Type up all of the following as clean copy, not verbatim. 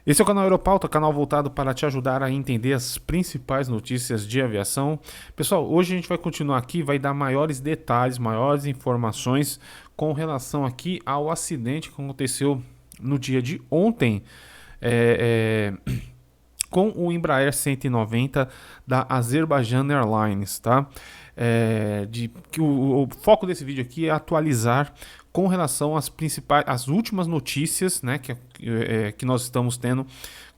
Esse é o canal Aeropauta, canal voltado para te ajudar a entender as principais notícias de aviação. Pessoal, hoje a gente vai continuar aqui, vai dar maiores detalhes, maiores informações com relação aqui ao acidente que aconteceu no dia de ontem com o Embraer 190 da Azerbaijan Airlines, tá? O foco desse vídeo aqui é atualizar com relação às principais, às últimas notícias, né, que nós estamos tendo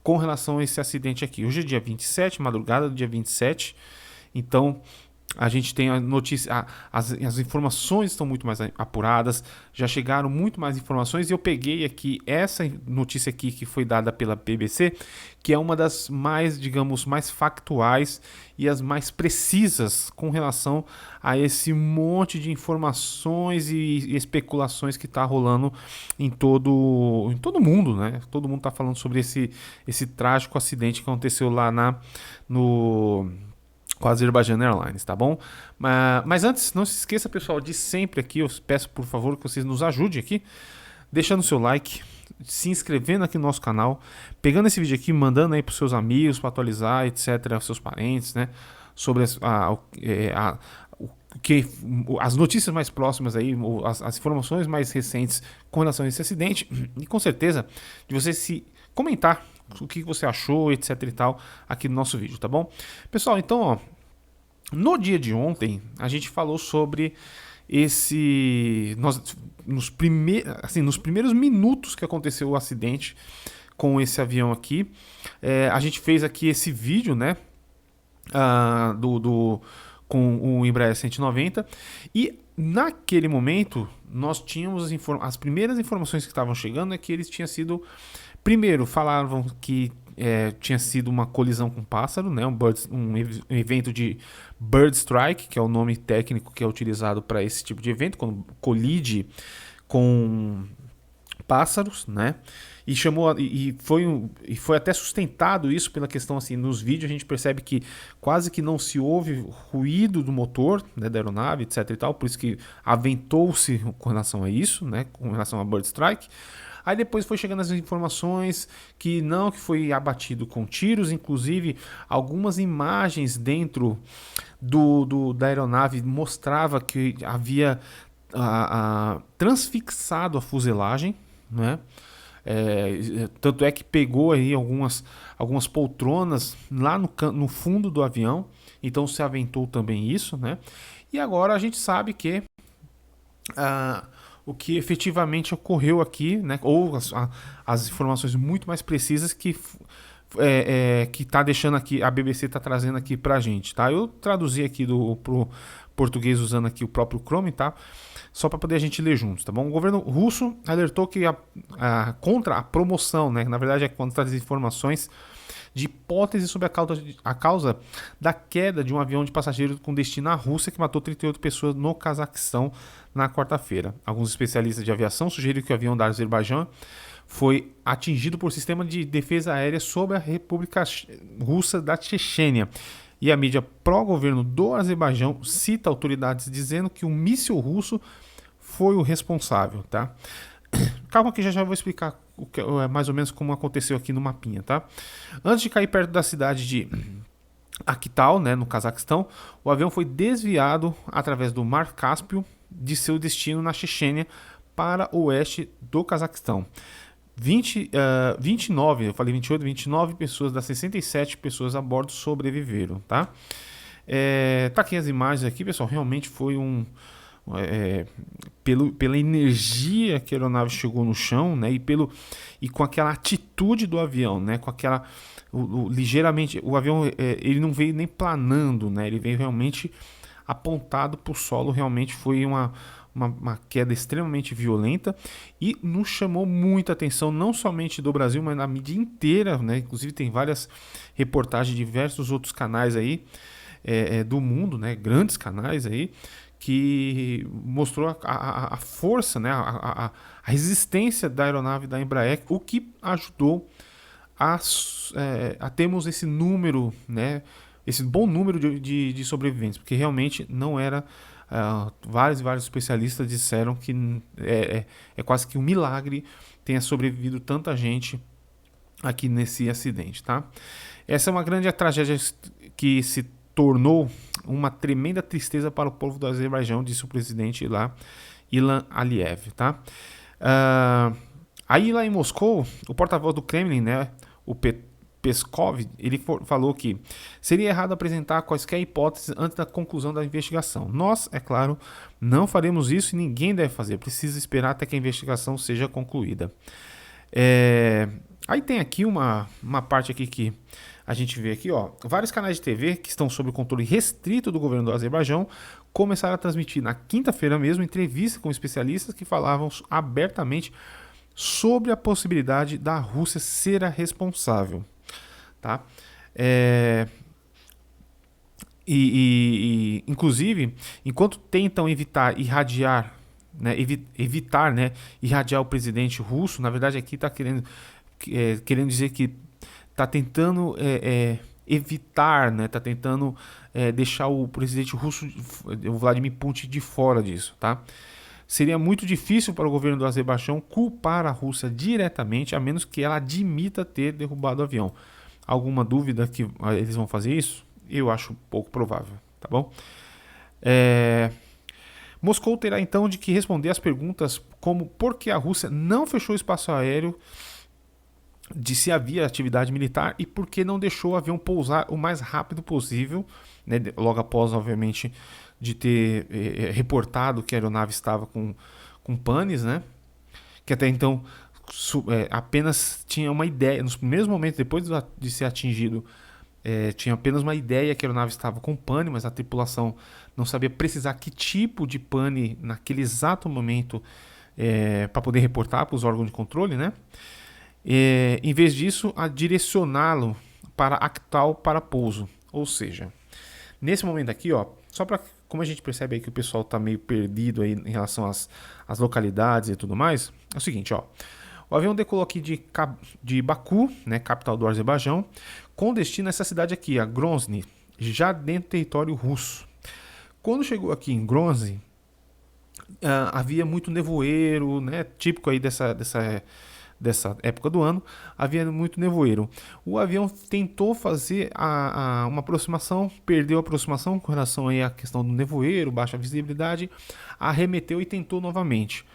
com relação a esse acidente aqui. Hoje é dia 27, madrugada do dia 27, então a gente tem a notícia, as informações estão muito mais apuradas, já chegaram muito mais informações e eu peguei aqui essa notícia aqui que foi dada pela BBC, que é uma das mais, digamos, mais factuais e as mais precisas com relação a esse monte de informações e especulações que está rolando em todo mundo, né? Todo mundo está falando sobre esse trágico acidente que aconteceu lá com a Azerbaijan Airlines, tá bom? Mas antes, não se esqueça, pessoal, de sempre aqui, eu peço por favor que vocês nos ajudem aqui, deixando o seu like, se inscrevendo aqui no nosso canal, pegando esse vídeo aqui, mandando aí para os seus amigos, para atualizar, etc., seus parentes, né? Sobre as notícias mais próximas aí, as informações mais recentes com relação a esse acidente, e com certeza de você se comentar o que você achou, etc e tal, aqui no nosso vídeo, tá bom? Pessoal, então, ó, no dia de ontem, a gente falou sobre nos primeiros minutos que aconteceu o acidente com esse avião aqui, a gente fez aqui esse vídeo, né, com o Embraer 190, e naquele momento nós tínhamos as primeiras informações que estavam chegando é que eles tinham sido. Primeiro, falavam que tinha sido uma colisão com pássaro, né? Um evento de bird strike, que é o nome técnico que é utilizado para esse tipo de evento, quando colide com pássaros, né? Foi até sustentado isso pela questão assim, nos vídeos a gente percebe que quase que não se ouve ruído do motor, né, da aeronave, etc e tal, por isso que aventou-se com relação a isso, né, com relação a bird strike. Aí depois foi chegando as informações que foi abatido com tiros, inclusive algumas imagens dentro da aeronave mostrava que havia transfixado a fuselagem, né? Tanto é que pegou aí algumas poltronas lá no fundo do avião, então se aventou também isso, né? E agora a gente sabe que o que efetivamente ocorreu aqui, né, ou as informações muito mais precisas que está deixando aqui, a BBC está trazendo aqui para a gente, tá? Eu traduzi aqui pro português usando aqui o próprio Chrome, tá? Só para poder a gente ler juntos, tá bom? O governo russo alertou que contra a promoção, né? Na verdade é contra as informações de hipótese sobre a causa da queda de um avião de passageiros com destino à Rússia que matou 38 pessoas no Cazaquistão na quarta-feira. Alguns especialistas de aviação sugeriram que o avião da Azerbaijão foi atingido por sistema de defesa aérea sobre a República Russa da Chechênia. E a mídia pró-governo do Azerbaijão cita autoridades dizendo que o míssil russo foi o responsável, tá? Calma que já vou explicar mais ou menos como aconteceu aqui no mapinha, tá? Antes de cair perto da cidade de Aktau, né, no Cazaquistão, o avião foi desviado através do Mar Cáspio de seu destino na Chechênia para o oeste do Cazaquistão. 29, eu falei 28, 29 pessoas das 67 pessoas a bordo sobreviveram, tá? Tá aqui as imagens aqui, pessoal, realmente foi pela energia que a aeronave chegou no chão, né, e com aquela atitude do avião, né, com aquela ligeiramente o avião ele não veio nem planando, né, ele veio realmente apontado para o solo. Realmente foi uma queda extremamente violenta e nos chamou muita atenção, não somente do Brasil, mas na mídia inteira, né? Inclusive tem várias reportagens de diversos outros canais aí do mundo, né? Grandes canais aí, que mostrou a força, né? A resistência da aeronave da Embraer, o que ajudou a termos esse número, né? Esse bom número de sobreviventes, porque realmente não era. Vários especialistas disseram que é quase que um milagre tenha sobrevivido tanta gente aqui nesse acidente, tá? Essa é uma grande tragédia que se tornou uma tremenda tristeza para o povo do Azerbaijão, disse o presidente lá, Ilham Aliyev, tá? Aí lá em Moscou, o porta-voz do Kremlin, né, o Peskov, ele falou que seria errado apresentar quaisquer hipóteses antes da conclusão da investigação. Nós, é claro, não faremos isso e ninguém deve fazer. Precisa esperar até que a investigação seja concluída. Aí tem aqui uma parte aqui que a gente vê aqui, ó, vários canais de TV que estão sob o controle restrito do governo do Azerbaijão começaram a transmitir na quinta-feira mesmo entrevistas com especialistas que falavam abertamente sobre a possibilidade da Rússia ser a responsável, tá? Inclusive, enquanto tentam evitar irradiar, né, irradiar o presidente russo, na verdade aqui está querendo dizer que está tentando evitar, né, está tentando deixar o presidente russo, o Vladimir Putin, de fora disso, tá? Seria muito difícil para o governo do Azerbaijão culpar a Rússia diretamente, a menos que ela admita ter derrubado o avião. Alguma dúvida que eles vão fazer isso? Eu acho pouco provável, tá bom? Moscou terá então de que responder às perguntas como por que a Rússia não fechou o espaço aéreo de se havia atividade militar e por que não deixou o avião pousar o mais rápido possível, né, logo após, obviamente, de ter reportado que a aeronave estava com panes, né, que até então apenas tinha uma ideia, nos primeiros momentos depois de ser atingido, tinha apenas uma ideia que a aeronave estava com pane, mas a tripulação não sabia precisar que tipo de pane naquele exato momento para poder reportar para os órgãos de controle, né? Em vez disso, a direcioná-lo para Aktau para pouso. Ou seja, nesse momento aqui, ó, só para como a gente percebe aí que o pessoal está meio perdido aí em relação às localidades e tudo mais, é o seguinte, ó. O avião decolou aqui de Baku, né, capital do Azerbaijão, com destino a essa cidade aqui, a Grozny, já dentro do território russo. Quando chegou aqui em Grozny, havia muito nevoeiro, né, típico aí dessa época do ano, havia muito nevoeiro. O avião tentou fazer uma aproximação, perdeu a aproximação com relação aí à questão do nevoeiro, baixa visibilidade, arremeteu e tentou novamente.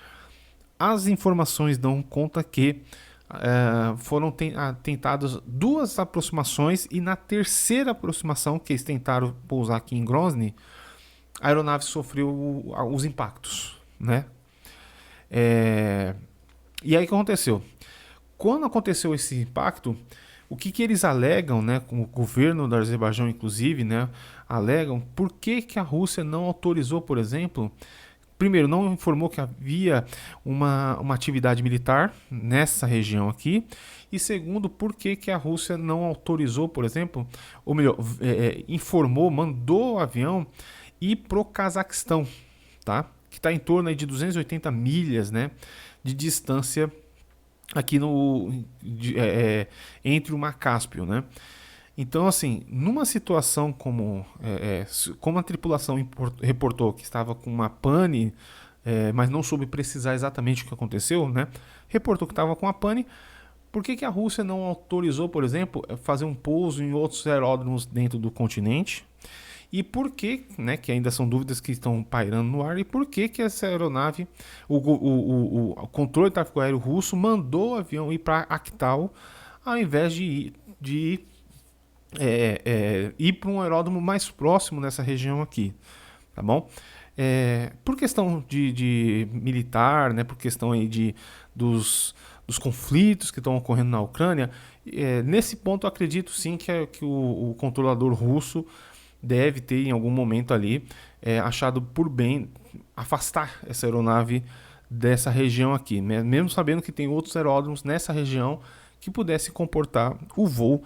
As informações dão conta que foram tentadas 2 aproximações e na terceira aproximação que eles tentaram pousar aqui em Grozny, a aeronave sofreu os impactos, né? E aí o que aconteceu? Quando aconteceu esse impacto, o que eles alegam, né, com o governo do Azerbaijão inclusive, né, alegam por que a Rússia não autorizou, por exemplo, primeiro, não informou que havia uma atividade militar nessa região aqui, e segundo, por que a Rússia não autorizou, por exemplo, ou melhor, informou, mandou o avião ir para o Cazaquistão, tá? Que está em torno aí de 280 milhas, né, de distância aqui entre o Mar Cáspio, né? Então, assim, numa situação como a tripulação reportou que estava com uma pane, mas não soube precisar exatamente o que aconteceu, né? Reportou que estava com a pane. Por que a Rússia não autorizou, por exemplo, fazer um pouso em outros aeródromos dentro do continente? E por que, né, que ainda são dúvidas que estão pairando no ar, e por que essa aeronave, o controle de tráfego aéreo russo mandou o avião ir para Aktau, ao invés de ir para um aeródromo mais próximo nessa região aqui, tá bom? Por questão de militar, né, por questão aí dos conflitos que estão ocorrendo na Ucrânia, nesse ponto eu acredito sim que o controlador russo deve ter em algum momento ali achado por bem afastar essa aeronave dessa região aqui, né? Mesmo sabendo que tem outros aeródromos nessa região que pudesse comportar o voo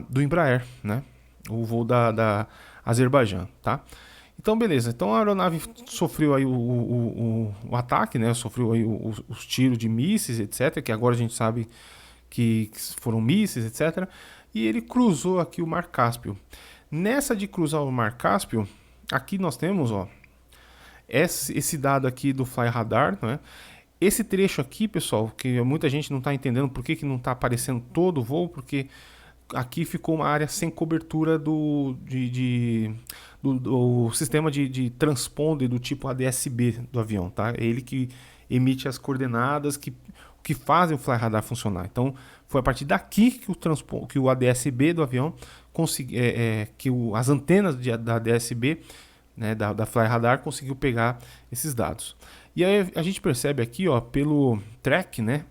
do Embraer, né? O voo da Azerbaijão, tá? Então, beleza. Então a aeronave sofreu aí o ataque, né? Sofreu aí os tiros de mísseis, etc. Que agora a gente sabe que foram mísseis, etc. E ele cruzou aqui o Mar Cáspio. Nessa de cruzar o Mar Cáspio, aqui nós temos, ó, esse dado aqui do Fly Radar, né? Esse trecho aqui, pessoal, que muita gente não está entendendo por que não está aparecendo todo o voo, porque aqui ficou uma área sem cobertura do sistema de transponder do tipo ADS-B do avião, tá? É ele que emite as coordenadas que fazem o Fly Radar funcionar. Então, foi a partir daqui que o ADS-B do avião as antenas da ADS-B, né, da Fly Radar, conseguiu pegar esses dados. E aí a gente percebe aqui, ó, pelo track, né,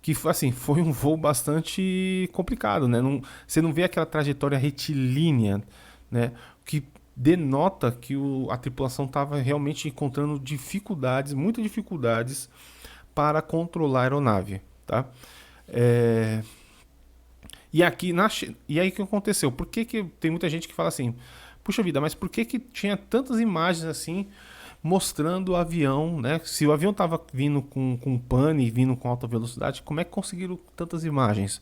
que assim, foi um voo bastante complicado, né? Você não vê aquela trajetória retilínea, né, que denota que a tripulação estava realmente encontrando dificuldades, muitas dificuldades para controlar a aeronave, tá? E aí o que aconteceu? Por que tem muita gente que fala assim, puxa vida, mas por que tinha tantas imagens assim mostrando o avião, né? Se o avião estava vindo com pane e vindo com alta velocidade, como é que conseguiram tantas imagens?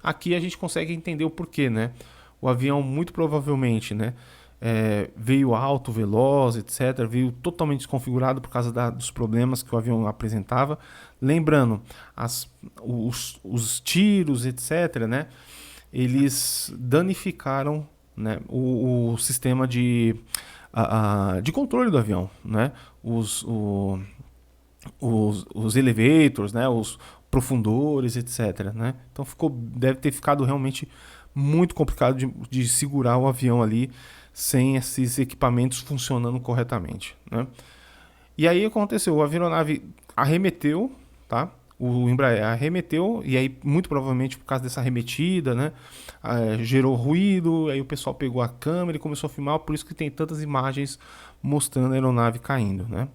Aqui a gente consegue entender o porquê, né? O avião muito provavelmente, né, veio alto, veloz, etc. Veio totalmente desconfigurado por causa dos problemas que o avião apresentava. Lembrando, os tiros, etc., né, eles danificaram, né, o sistema de controle do avião, né? Os elevators, né? Os profundores, etc., né? Então deve ter ficado realmente muito complicado de segurar o avião ali sem esses equipamentos funcionando corretamente, né? E aí aconteceu, a aeronave arremeteu, tá? O Embraer arremeteu, e aí muito provavelmente por causa dessa arremetida, né, gerou ruído, aí o pessoal pegou a câmera e começou a filmar, por isso que tem tantas imagens mostrando a aeronave caindo, né.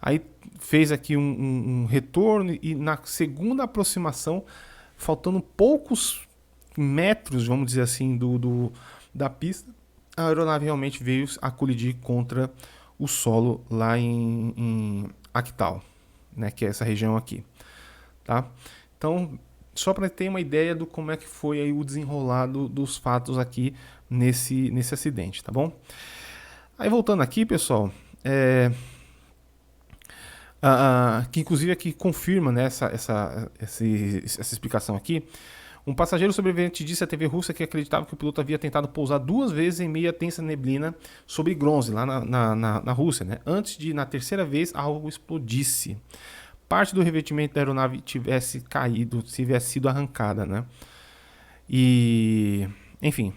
Aí fez aqui um retorno, e na segunda aproximação, faltando poucos metros, vamos dizer assim, da pista, a aeronave realmente veio a colidir contra o solo lá em Actal, né, que é essa região aqui. Tá? Então, só para ter uma ideia do como é que foi aí o desenrolado dos fatos aqui nesse acidente, tá bom? Aí voltando aqui, pessoal, que inclusive aqui confirma, né, essa explicação aqui. Um passageiro sobrevivente disse à TV russa que acreditava que o piloto havia tentado pousar 2 vezes em meio a tensa neblina sobre Grozny, lá na Rússia, né, antes de, na terceira vez, algo explodisse. Parte do revestimento da aeronave tivesse caído, tivesse sido arrancada, né? E, enfim.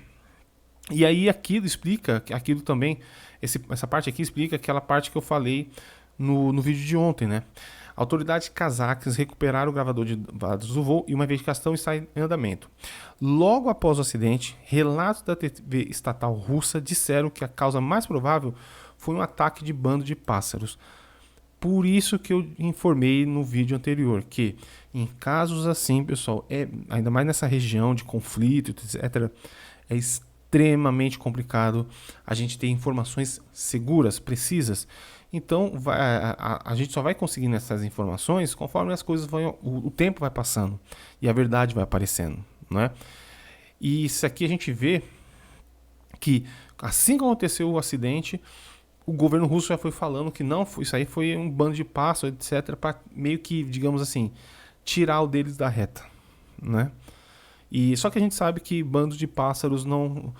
E aí aquilo explica, aquilo também, essa parte aqui explica aquela parte que eu falei no vídeo de ontem, né? Autoridades cazaques recuperaram o gravador de dados do voo e uma investigação está em andamento. Logo após o acidente, relatos da TV estatal russa disseram que a causa mais provável foi um ataque de bando de pássaros. Por isso que eu informei no vídeo anterior que em casos assim, pessoal, ainda mais nessa região de conflito, etc., é extremamente complicado a gente ter informações seguras, precisas. Então a gente só vai conseguindo essas informações conforme as coisas o tempo vai passando e a verdade vai aparecendo, né? E isso aqui a gente vê que assim que aconteceu o acidente, o governo russo já foi falando que não, isso aí foi um bando de pássaros, etc., para meio que, digamos assim, tirar o deles da reta, né? E só que a gente sabe que bandos de pássaros não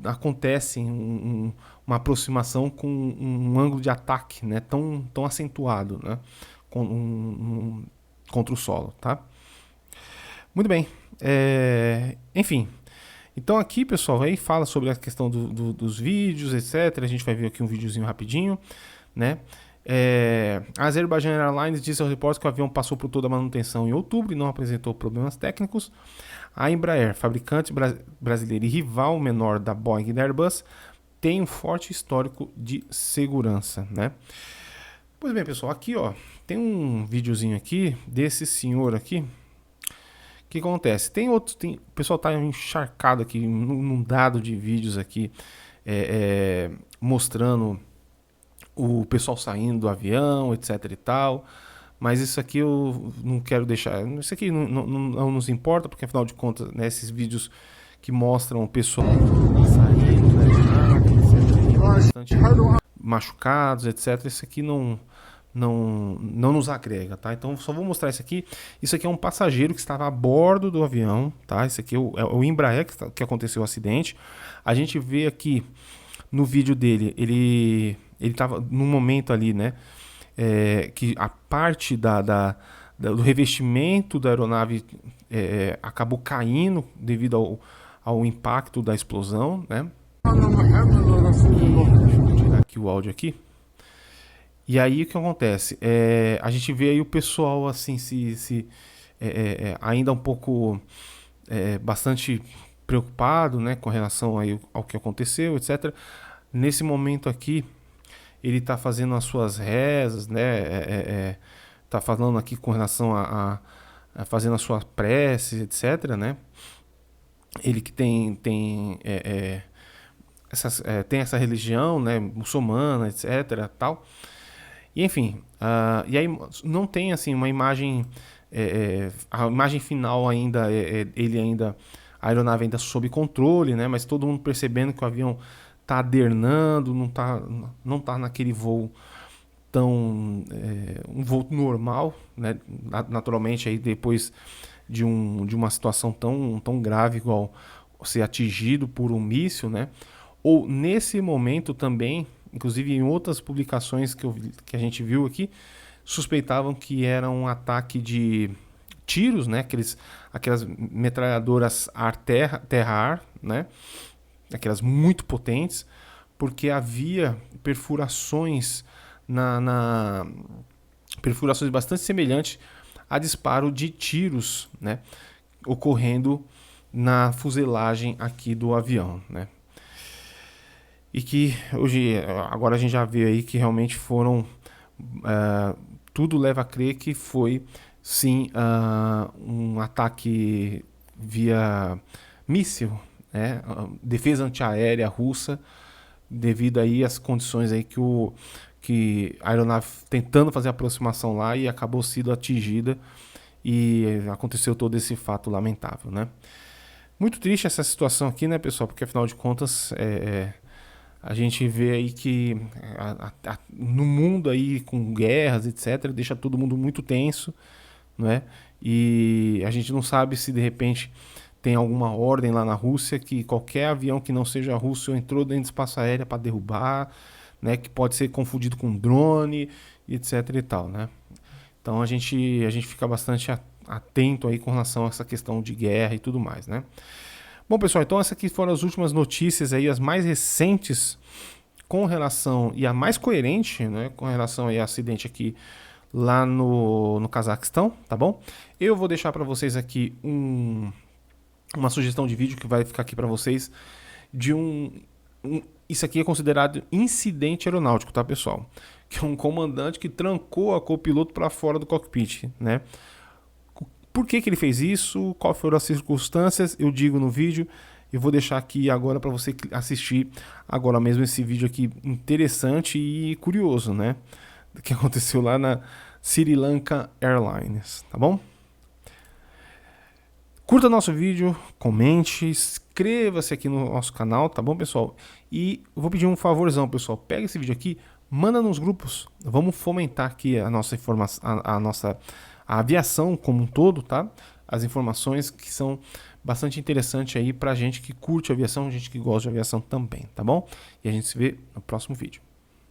acontecem uma aproximação com um ângulo de ataque, né, tão acentuado, né, contra o solo, tá? Muito bem. Enfim. Então aqui, pessoal, aí fala sobre a questão dos vídeos, etc. A gente vai ver aqui um videozinho rapidinho, né? A Azerbaijan Airlines disse aos repórteres que o avião passou por toda a manutenção em outubro e não apresentou problemas técnicos. A Embraer, fabricante brasileira e rival menor da Boeing e da Airbus, tem um forte histórico de segurança, né? Pois bem, pessoal, aqui, ó, tem um videozinho aqui desse senhor aqui. O que acontece? O pessoal está encharcado aqui, inundado de vídeos aqui, mostrando o pessoal saindo do avião, etc e tal. Mas isso aqui eu não quero deixar. Isso aqui não nos importa, porque afinal de contas, né, esses vídeos que mostram o pessoal saindo, né, etc, bastante machucados, etc. Isso aqui não não nos agrega, tá? Então só vou mostrar isso aqui. Isso aqui é um passageiro que estava a bordo do avião, tá? Isso aqui é o Embraer que aconteceu o acidente. A gente vê aqui no vídeo dele, ele estava num momento ali, né? Que a parte do revestimento da aeronave acabou caindo devido ao impacto da explosão, né? Deixa eu tirar aqui o áudio aqui. E aí o que acontece? A gente vê aí o pessoal assim ainda um pouco bastante preocupado, né, com relação aí ao que aconteceu, etc. Nesse momento aqui, ele está fazendo as suas rezas, né? Tá falando aqui com relação a fazendo as suas preces, etc, né? Ele que tem essa religião, né, muçulmana, etc, tal. E enfim, e aí não tem assim uma imagem, a imagem final ainda ele ainda, a aeronave ainda sob controle, né? Mas todo mundo percebendo que o avião tá adernando, não tá naquele voo tão um voo normal, né? Naturalmente aí depois de uma situação tão grave igual ser atingido por um míssil, né? Ou nesse momento também, inclusive em outras publicações que a gente viu aqui, suspeitavam que era um ataque de tiros, né? Aquelas metralhadoras terra-ar, né? Aquelas muito potentes, porque havia perfurações perfurações bastante semelhantes a disparo de tiros, né? Ocorrendo na fuselagem aqui do avião, né? E que agora a gente já vê aí que realmente foram, tudo leva a crer que foi sim um ataque via míssil, né? Defesa antiaérea russa, devido aí às condições aí que a aeronave tentando fazer a aproximação lá e acabou sendo atingida e aconteceu todo esse fato lamentável, né? Muito triste essa situação aqui, né, pessoal? Porque afinal de contas a gente vê aí que no mundo aí com guerras, etc, deixa todo mundo muito tenso, né? E a gente não sabe se de repente tem alguma ordem lá na Rússia que qualquer avião que não seja russo entrou dentro do espaço aéreo para derrubar, né? Que pode ser confundido com drone, etc e tal, né? Então a gente fica bastante atento aí com relação a essa questão de guerra e tudo mais, né? Bom, pessoal, então essas aqui foram as últimas notícias aí, as mais recentes com relação, e a mais coerente, né, com relação aí ao acidente aqui lá no Cazaquistão, tá bom? Eu vou deixar para vocês aqui uma sugestão de vídeo que vai ficar aqui para vocês de isso aqui é considerado incidente aeronáutico, tá, pessoal? Que é um comandante que trancou a copiloto para fora do cockpit, né? Por que ele fez isso? Quais foram as circunstâncias? Eu digo no vídeo. Eu vou deixar aqui agora para você assistir agora mesmo esse vídeo aqui interessante e curioso, né? Do que aconteceu lá na Sri Lanka Airlines, tá bom? Curta nosso vídeo, comente, inscreva-se aqui no nosso canal, tá bom, pessoal? E eu vou pedir um favorzão, pessoal. Pega esse vídeo aqui, manda nos grupos. Vamos fomentar aqui a nossa informação, a aviação como um todo, tá? As informações que são bastante interessantes aí pra gente que curte aviação, gente que gosta de aviação também, tá bom? E a gente se vê no próximo vídeo.